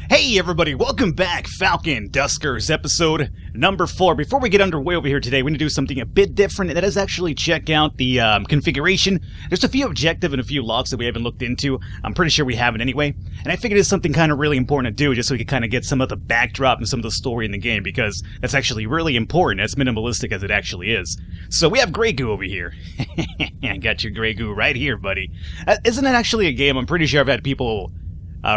Hey everybody, welcome back, Falcon, Duskers, episode number 4. Before we get underway over here today, we're going to do something a bit different, and that is actually check out the configuration. There's a few objectives and a few logs that we haven't looked into. I'm pretty sure we haven't anyway, and I figured it's something kind of really important to do, just so we can kind of get some of the backdrop and some of the story in the game, because that's actually really important, as minimalistic as it actually is. So we have Grey Goo over here. I got your Grey Goo right here, buddy. Isn't it actually a game? I'm pretty sure I've had people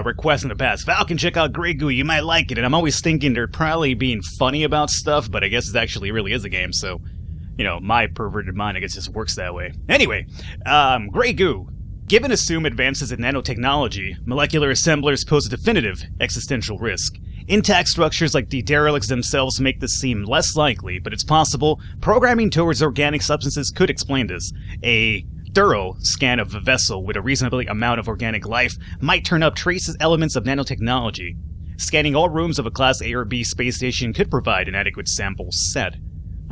requests in the past. Falcon, check out Grey Goo, you might like it. And I'm always thinking they're probably being funny about stuff, but I guess it actually really is a game, so, you know, my perverted mind, I guess, just works that way. Anyway, Grey Goo. Given assumed advances in nanotechnology, molecular assemblers pose a definitive existential risk. Intact structures like the derelicts themselves make this seem less likely, but it's possible programming towards organic substances could explain this. A thorough scan of a vessel with a reasonable amount of organic life might turn up traces elements of nanotechnology. Scanning all rooms of a Class A or B space station could provide an adequate sample set.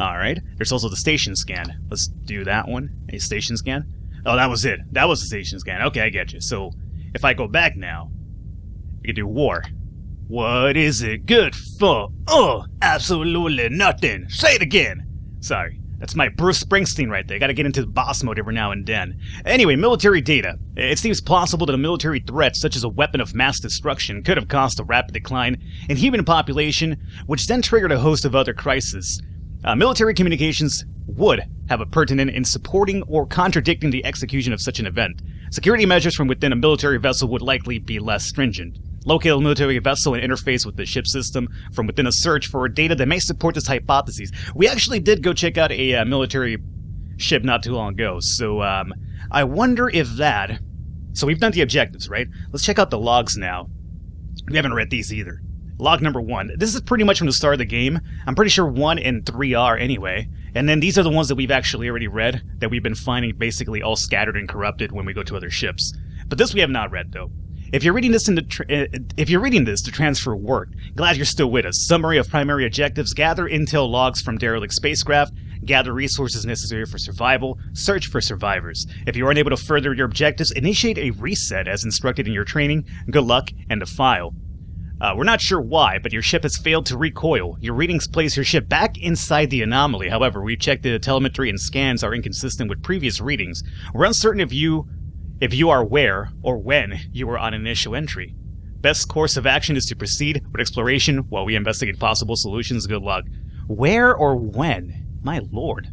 Alright, there's also the station scan. Let's do that one. A station scan? Oh, that was it. That was the station scan. Okay, I get you. So, if I go back now, we can do war. What is it good for? Oh, absolutely nothing. Say it again. Sorry. That's my Bruce Springsteen right there. Gotta get into boss mode every now and then. Anyway, military data. It seems plausible that a military threat, such as a weapon of mass destruction, could have caused a rapid decline in human population, which then triggered a host of other crises. Military communications would have a pertinent in supporting or contradicting the execution of such an event. Security measures from within a military vessel would likely be less stringent. Locate a military vessel and interface with the ship system from within a search for data that may support this hypothesis. We actually did go check out a military ship not too long ago, so I wonder if that... So we've done the objectives, right? Let's check out the logs now. We haven't read these either. Log number 1. This is pretty much from the start of the game. I'm pretty sure 1 and 3 are anyway. And then these are the ones that we've actually already read, that we've been finding basically all scattered and corrupted when we go to other ships. But this we have not read, though. If you're reading this to transfer work, glad you're still with us. Summary of primary objectives: gather intel logs from derelict spacecraft, gather resources necessary for survival, search for survivors. If you are unable to further your objectives, initiate a reset as instructed in your training. Good luck, and a file. We're not sure why, but your ship has failed to recoil. Your readings place your ship back inside the anomaly. However, we've checked the telemetry and scans are inconsistent with previous readings. We're uncertain if you are where or when you were on initial entry. Best course of action is to proceed with exploration while we investigate possible solutions. Good luck. Where or when? My lord.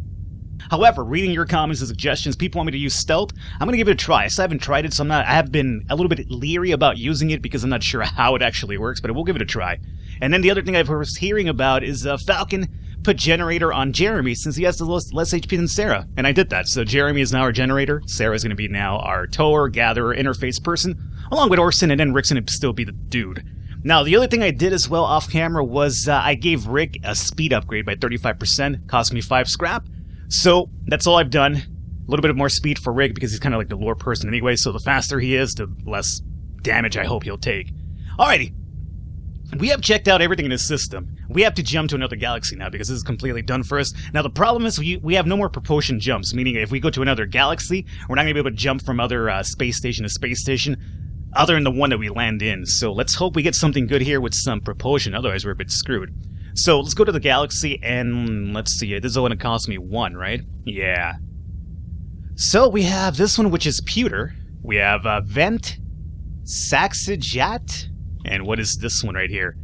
However, reading your comments and suggestions, people want me to use stealth. I'm going to give it a try. I still haven't tried it, so I have been a little bit leery about using it because I'm not sure how it actually works, but we'll give it a try. And then the other thing I was hearing about is Falcon put generator on Jeremy since he has the less HP than Sarah. And I did that. So Jeremy is now our generator. Sarah's going to be now our tower, gatherer, interface person, along with Orson, and then Rick's going to still be the dude. Now, the other thing I did as well off camera was I gave Rick a speed upgrade by 35%. Cost me 5 scrap. So that's all I've done. A little bit of more speed for Rick because he's kind of like the lore person anyway. So the faster he is, the less damage I hope he'll take. Alrighty. We have checked out everything in this system. We have to jump to another galaxy now because this is completely done for us. Now the problem is we have no more propulsion jumps, meaning if we go to another galaxy, we're not going to be able to jump from other space station to space station other than the one that we land in. So let's hope we get something good here with some propulsion, otherwise we're a bit screwed. So let's go to the galaxy and let's see, this is going to cost me 1, right? Yeah. So we have this one, which is Pewter. We have Vent, Saxijat. And what is this one right here?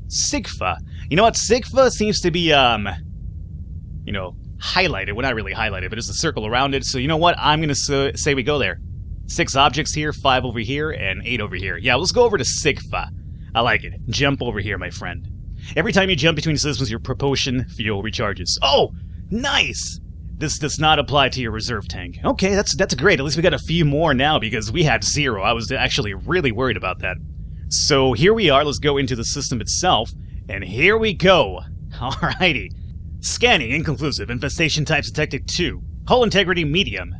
Sigfa. You know what? Sigfa seems to be, highlighted. Well, not really highlighted, but there's a circle around it. So you know what? I'm going to say we go there. 6 objects here, 5 over here, and 8 over here. Yeah, let's go over to Sigfa. I like it. Jump over here, my friend. Every time you jump between systems, your propulsion fuel recharges. Oh, nice! This does not apply to your reserve tank. Okay, that's great. At least we got a few more now because we had 0. I was actually really worried about that. So here we are, let's go into the system itself, and here we go. Alrighty. Scanning, inconclusive. Infestation types detected 2. Hull integrity, medium.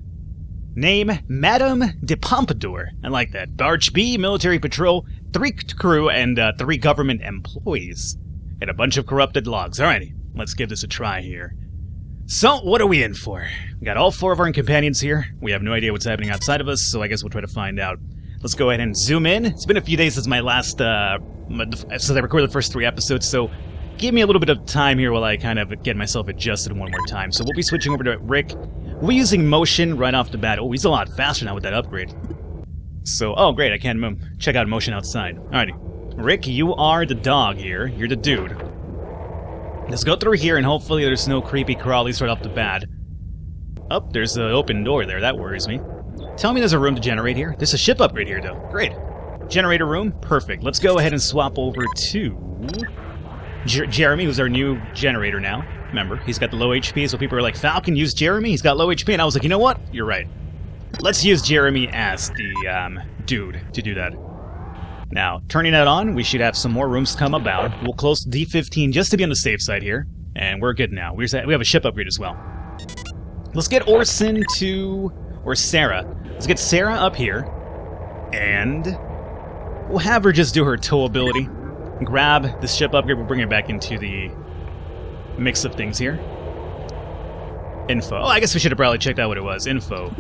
Name, Madame de Pompadour. I like that. Barge B, military patrol, 3 crew, and 3 government employees. And a bunch of corrupted logs. Alrighty, let's give this a try here. So, what are we in for? We got all 4 of our companions here. We have no idea what's happening outside of us, so I guess we'll try to find out. Let's go ahead and zoom in. It's been a few days since my last, since I recorded the first 3 episodes, so give me a little bit of time here while I kind of get myself adjusted one more time. So we'll be switching over to Rick. We'll be using motion right off the bat. Oh, he's a lot faster now with that upgrade. So, oh great, I can check out motion outside. Alrighty. Rick, you are the dog here. You're the dude. Let's go through here and hopefully there's no creepy crawlies right off the bat. Oh, there's an open door there. That worries me. Tell me there's a room to generate here. There's a ship upgrade here, though. Great. Generator room? Perfect. Let's go ahead and swap over to Jeremy, who's our new generator now. Remember, he's got the low HP, so people are like, Falcon, use Jeremy? He's got low HP. And I was like, you know what? You're right. Let's use Jeremy as the dude to do that. Now, turning that on, we should have some more rooms come about. We'll close D15 just to be on the safe side here. And we're good now. We have a ship upgrade as well. Let's get Orson to... or Sarah. Let's get Sarah up here. And we'll have her just do her tow ability. Grab the ship upgrade. We'll bring it back into the mix of things here. Info. Oh, I guess we should have probably checked out what it was. Info.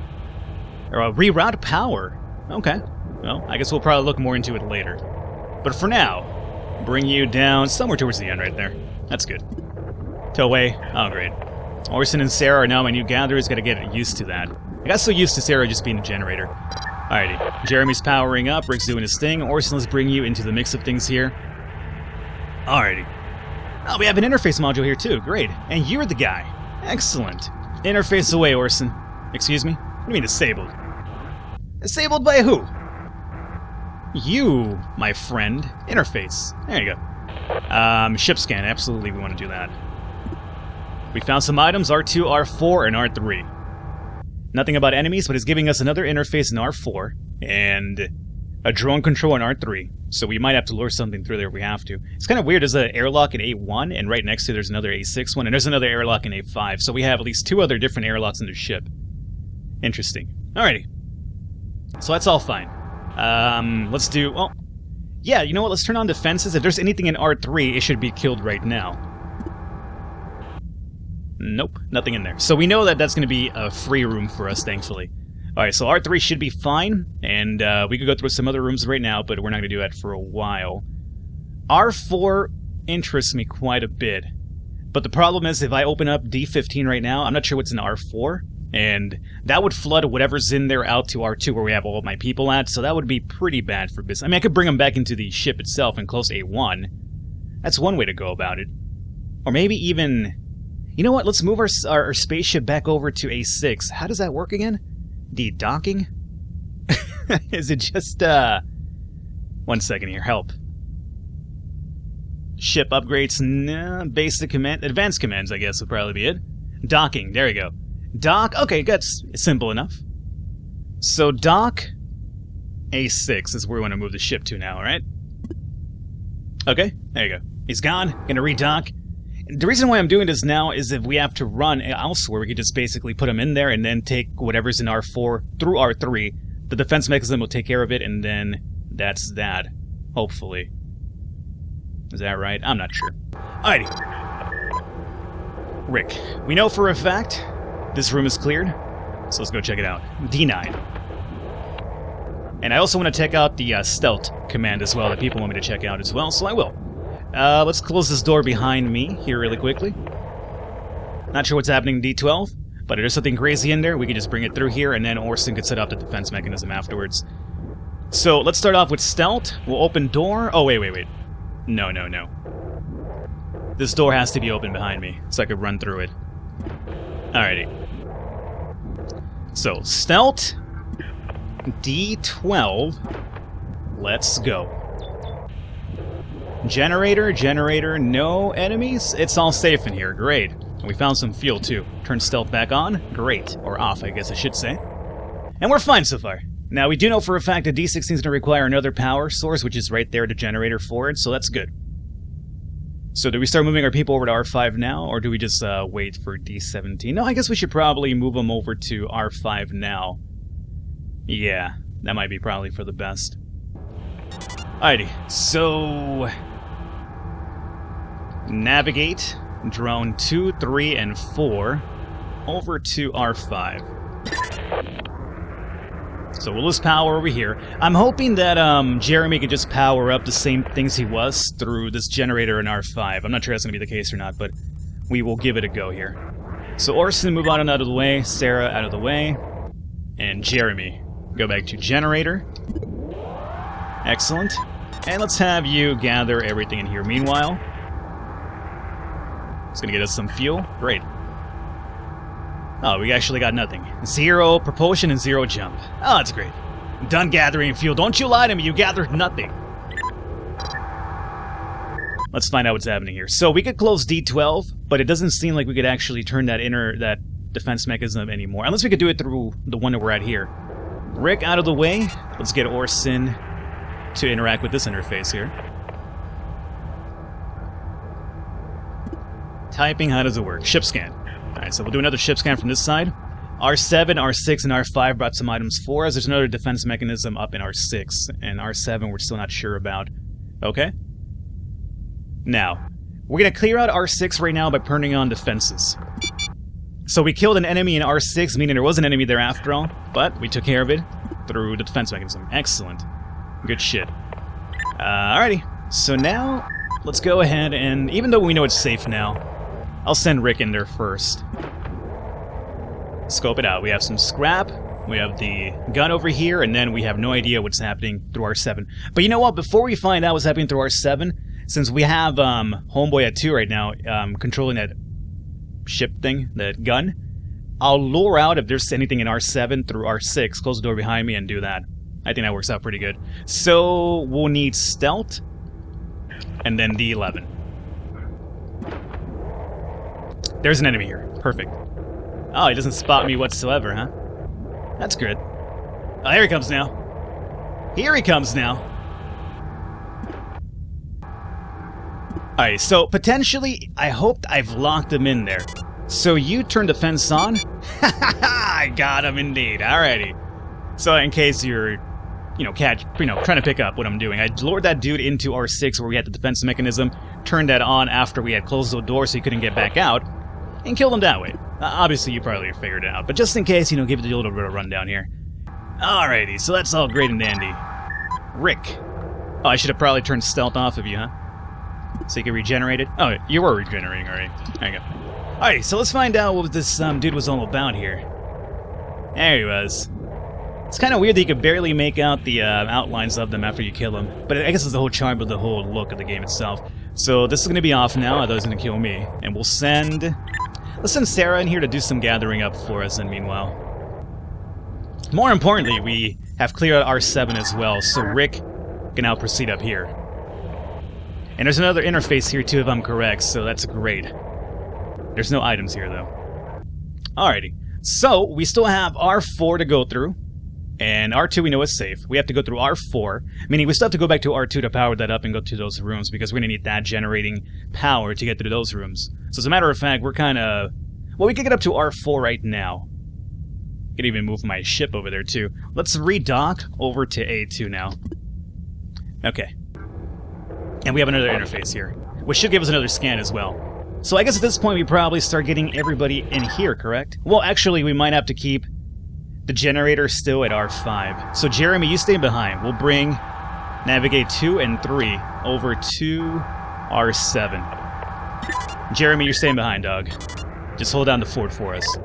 Or reroute power. Okay. Well, I guess we'll probably look more into it later. But for now, bring you down somewhere towards the end right there. That's good. Tow away. Oh, great. Orson and Sarah are now my new gatherers. Gotta get used to that. I got so used to Sarah just being a generator. Alrighty. Jeremy's powering up. Rick's doing his thing. Orson, let's bring you into the mix of things here. Alrighty. Oh, we have an interface module here too. Great. And you're the guy. Excellent. Interface away, Orson. Excuse me? What do you mean disabled? Disabled by who? You, my friend. Interface. There you go. Ship scan. Absolutely, we want to do that. We found some items, R2, R4, and R3. Nothing about enemies, but it's giving us another interface in R4, and a drone control in R3. So we might have to lure something through there if we have to. It's kind of weird, there's an airlock in A1, and right next to there's another A6 one, and there's another airlock in A5. So we have at least 2 other different airlocks in the ship. Interesting. Alrighty. So that's all fine. Let's do... well, yeah, you know what? Let's turn on defenses. If there's anything in R3, it should be killed right now. Nope, nothing in there. So we know that that's going to be a free room for us, thankfully. Alright, so R3 should be fine, and we could go through some other rooms right now, but we're not going to do that for a while. R4 interests me quite a bit, but the problem is if I open up D15 right now, I'm not sure what's in R4, and that would flood whatever's in there out to R2 where we have all of my people at, so that would be pretty bad for business. I mean, I could bring them back into the ship itself and close A1. That's one way to go about it. Or maybe even... you know what? Let's move our spaceship back over to A6. How does that work again? De-docking? Is it just, 1 second here. Help. Ship upgrades? Nah. Basic command... advanced commands, I guess, would probably be it. Docking. There you go. Dock. Okay, that's simple enough. So, dock A6 is where we want to move the ship to now, alright? Okay, there you go. He's gone. Gonna redock. The reason why I'm doing this now is if we have to run elsewhere, we could just basically put them in there and then take whatever's in R4 through R3. The defense mechanism will take care of it, and then that's that. Hopefully. Is that right? I'm not sure. Alrighty. Rick, we know for a fact this room is cleared, so let's go check it out. D9. And I also want to check out the stealth command as well that people want me to check out as well, so I will. Let's close this door behind me here really quickly. Not sure what's happening in D12, but if there's something crazy in there, we can just bring it through here, and then Orson could set up the defense mechanism afterwards. So, let's start off with stealth. We'll open door... oh, wait. No. This door has to be open behind me, so I could run through it. Alrighty. So, stealth... D12... let's go. Generator, no enemies? It's all safe in here, great. And we found some fuel too. Turn stealth back on, great. Or off, I guess I should say. And we're fine so far. Now, we do know for a fact that D16 is going to require another power source, which is right there, the generator for it, so that's good. So do we start moving our people over to R5 now, or do we just wait for D17? No, I guess we should probably move them over to R5 now. Yeah, that might be probably for the best. Alrighty, so... navigate drone 2, 3, and 4 over to R5. So we'll lose power over here. I'm hoping that Jeremy can just power up the same things he was through this generator in R5. I'm not sure that's going to be the case or not, but we will give it a go here. So Orson, move on out of the way. Sarah, out of the way. And Jeremy, go back to generator. Excellent. And let's have you gather everything in here. Meanwhile, it's going to get us some fuel. Great. Oh, we actually got nothing. 0 propulsion and 0 jump. Oh, that's great. Done gathering fuel. Don't you lie to me, you gathered nothing. Let's find out what's happening here. So we could close D12, but it doesn't seem like we could actually turn that defense mechanism anymore. Unless we could do it through the one that we're at here. Rick, out of the way. Let's get Orson to interact with this interface here. Typing, how does it work? Ship scan. Alright, so we'll do another ship scan from this side. R7, R6, and R5 brought some items for us. There's another defense mechanism up in R6, and R7 we're still not sure about. Okay. Now, we're going to clear out R6 right now by turning on defenses. So we killed an enemy in R6, meaning there was an enemy there after all, but we took care of it through the defense mechanism. Excellent. Good shit. Alrighty. So now, let's go ahead and, even though we know it's safe now, I'll send Rick in there first. Scope it out. We have some scrap, we have the gun over here, and then we have no idea what's happening through R7. But you know what? Before we find out what's happening through R7, since we have Homeboy at 2 right now, controlling that ship thing, that gun, I'll lure out if there's anything in R7 through R6, close the door behind me and do that. I think that works out pretty good. So we'll need stealth, and then D11. There's an enemy here. Perfect. Oh, he doesn't spot me whatsoever, huh? That's good. Oh, here he comes now. Here he comes now. Alright, so potentially, I hope I've locked him in there. So you turn the fence on? Ha ha ha! I got him indeed. Alrighty. So in case you're, trying to pick up what I'm doing, I lured that dude into R6 where we had the defense mechanism, turned that on after we had closed the door so he couldn't get back out, and killed him that way. Obviously, you probably figured it out, but just in case, give it a little bit of a rundown here. Alrighty, so that's all great and dandy. Rick. Oh, I should have probably turned stealth off of you, huh? So you can regenerate it? Oh, you were regenerating already. There you go. Alright, so let's find out what this dude was all about here. There he was. It's kind of weird that you can barely make out the outlines of them after you kill them, but I guess it's the whole charm of the whole look of the game itself. So this is going to be off now, otherwise it's going to kill me. And we'll send... Let's send Sarah in here to do some gathering up for us, and meanwhile. More importantly, we have cleared out R7 as well, so Rick can now proceed up here. And there's another interface here too, if I'm correct, so that's great. There's no items here, though. Alrighty. So, we still have R4 to go through. And R2 we know is safe. We have to go through R4, meaning we still have to go back to R2 to power that up and go to those rooms, because we're going to need that generating power to get through those rooms. So as a matter of fact, we're kind of... Well, we can get up to R4 right now. I can even move my ship over there too. Let's redock over to A2 now. Okay. And we have another interface here, which should give us another scan as well. So I guess at this point we probably start getting everybody in here, correct? Well, actually, we might have to keep the generator still at R5. So Jeremy, you stay behind. We'll bring Navigate 2 and 3 over to R7. Jeremy, you're staying behind, dog. Just hold down the fort for us.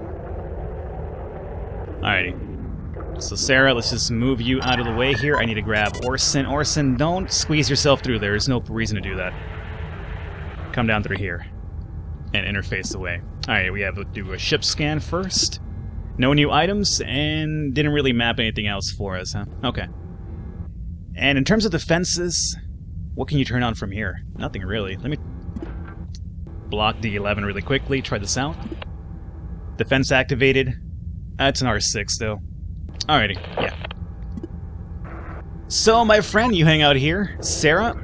Alrighty. So Sarah, let's just move you out of the way here. I need to grab Orson. Orson, don't squeeze yourself through there. There's no reason to do that. Come down through here. And interface away. Alright, we have to do a ship scan first. No new items, and didn't really map anything else for us, huh? Okay. And in terms of defenses, what can you turn on from here? Nothing really. Let me block D11 really quickly. Try this out. Defense activated. That's an R6, though. Alrighty, yeah. So, my friend, you hang out here. Sarah,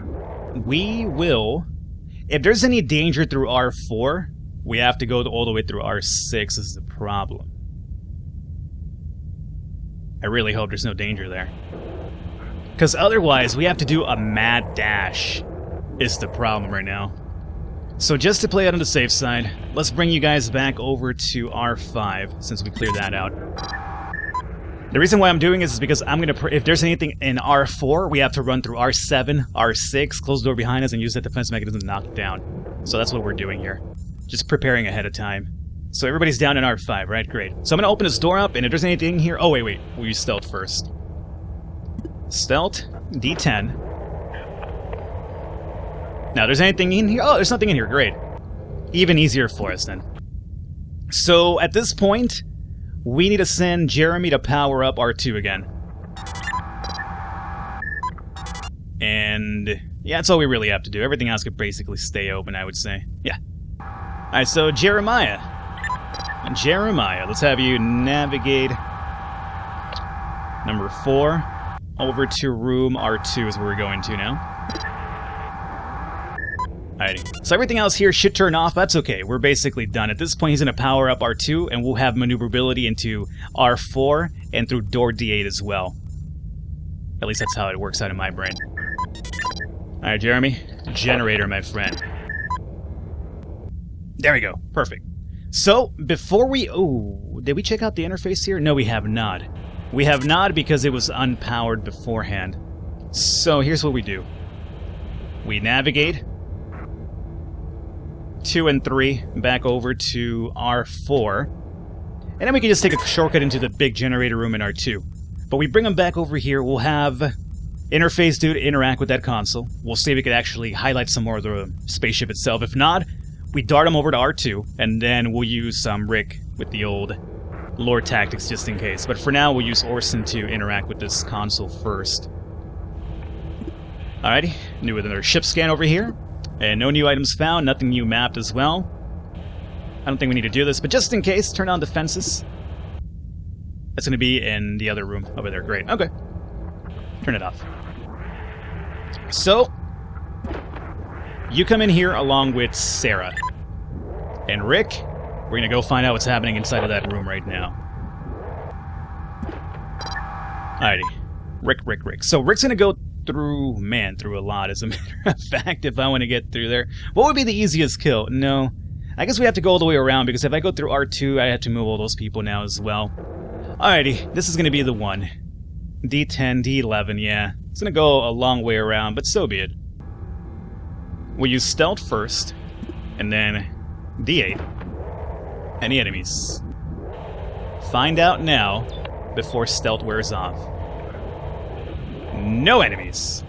we will... If there's any danger through R4, we have to go all the way through R6 is the problem. I really hope there's no danger there. Because otherwise, we have to do a mad dash. Is the problem right now. So just to play it on the safe side, let's bring you guys back over to R5, since we cleared that out. The reason why I'm doing this is because I'm going to, if there's anything in R4, we have to run through R7, R6, close the door behind us, and use that defense mechanism to knock it down. So that's what we're doing here. Just preparing ahead of time. So everybody's down in R5, right? Great. So I'm going to open this door up, and if there's anything here... Oh, wait. We'll use stealth first. Stealth, D10. Now, there's anything in here? Oh, there's nothing in here. Great. Even easier for us, then. So, at this point... we need to send Jeremy to power up R2 again. And yeah, that's all we really have to do. Everything else could basically stay open, I would say. Yeah. Alright, so Jeremiah. Jeremiah, let's have you navigate number 4 over to room R2 is where we're going to now. Alrighty. So everything else here should turn off. That's okay. We're basically done. At this point, he's going to power up R2, and we'll have maneuverability into R4 and through door D8 as well. At least that's how it works out in my brain. Alright, Jeremy. Generator, my friend. There we go. Perfect. So, before we... Oh, did we check out the interface here? No, we have not. We have not because it was unpowered beforehand. So, here's what we do. We navigate... 2 and 3 back over to R4. And then we can just take a shortcut into the big generator room in R2. But we bring them back over here, we'll have interface do to interact with that console. We'll see if we could actually highlight some more of the spaceship itself. If not, we dart them over to R2, and then we'll use Rick with the old lore tactics just in case. But for now, we'll use Orson to interact with this console first. Alrighty, new with another ship scan over here. And no new items found, nothing new mapped as well. I don't think we need to do this, but just in case, turn on defenses. That's going to be in the other room over there. Great. Okay. Turn it off. So, you come in here along with Sarah. And Rick, we're going to go find out what's happening inside of that room right now. Alrighty. Rick. So Rick's going to go through a lot, as a matter of fact, if I want to get through there. What would be the easiest kill? No. I guess we have to go all the way around, because if I go through R2, I have to move all those people now as well. Alrighty, this is going to be the one. D10, D11, yeah. It's going to go a long way around, but so be it. We'll use stealth first, and then D8. Any enemies? Find out now, before stealth wears off. No enemies.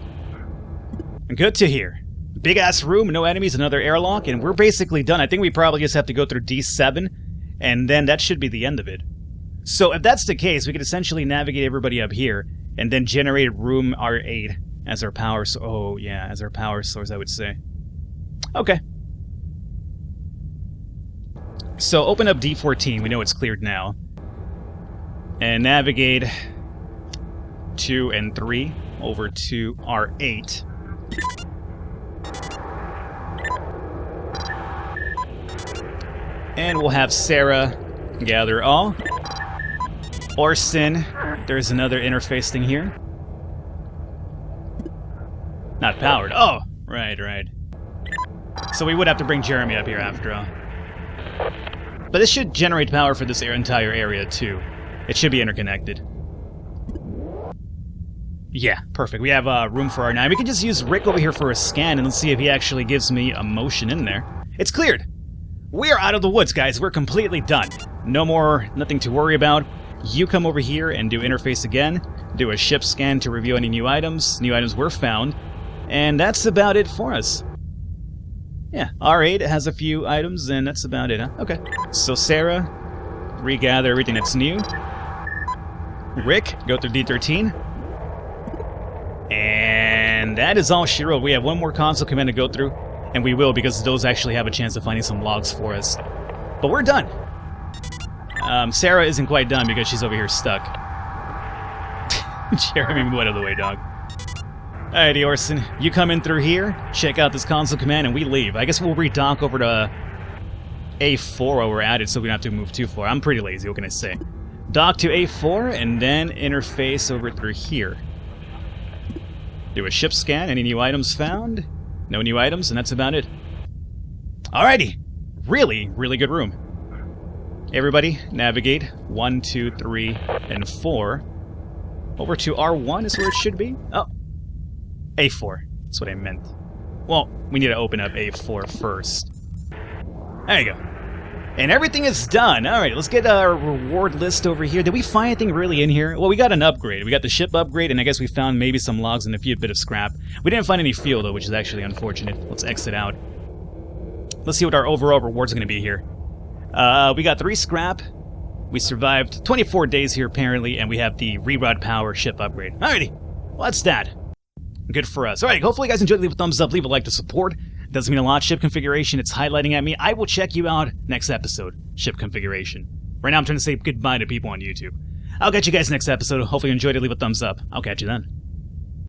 Good to hear. Big ass room, no enemies, another airlock, and we're basically done. I think we probably just have to go through D7, and then that should be the end of it. So if that's the case, we could essentially navigate everybody up here, and then generate room R8 as our power source. Oh, yeah, as our power source, I would say. Okay. So open up D14. We know it's cleared now. And navigate 2 and 3 over to R8. And we'll have Sarah gather all. Orson, there's another interface thing here. Not powered. Oh, right. So we would have to bring Jeremy up here after all. But this should generate power for this entire area too. It should be interconnected. Yeah, perfect. We have room for R9. We can just use Rick over here for a scan and let's see if he actually gives me a motion in there. It's cleared. We are out of the woods, guys. We're completely done. No more, nothing to worry about. You come over here and do interface again. Do a ship scan to review any new items. New items were found. And that's about it for us. Yeah, R8 has a few items and that's about it, huh? Okay. So Sarah, regather everything that's new. Rick, go through D13. And that is all she wrote. We have one more console command to go through, and we will because those actually have a chance of finding some logs for us. But we're done. Sarah isn't quite done because she's over here stuck. Jeremy, move out of the way, dog. Alrighty, Orson, you come in through here, check out this console command, and we leave. I guess we'll redock over to A4 while we're at it so we don't have to move too far. I'm pretty lazy, what can I say? Dock to A4, and then interface over through here. Do a ship scan. Any new items found? No new items, and that's about it. Alrighty. Really, really good room. Everybody, navigate 1, 2, 3, and 4 Over to R1 is where it should be. Oh, A4. That's what I meant. Well, we need to open up A4 first. There you go. And everything is done. Alright, let's get our reward list over here. Did we find anything really in here? Well, we got an upgrade. We got the ship upgrade, and I guess we found maybe some logs and a few bit of scrap. We didn't find any fuel, though, which is actually unfortunate. Let's exit out. Let's see what our overall rewards are going to be here. We got 3 scrap. We survived 24 days here, apparently, and we have the Rerod Power ship upgrade. Alrighty. Well, that's that. Good for us. Alright, hopefully you guys enjoyed. Leave a thumbs up, leave a like to support. Doesn't mean a lot. Ship configuration, it's highlighting at me. I will check you out next episode. Ship configuration. Right now I'm trying to say goodbye to people on YouTube. I'll catch you guys next episode. Hopefully you enjoyed it. Leave a thumbs up. I'll catch you then.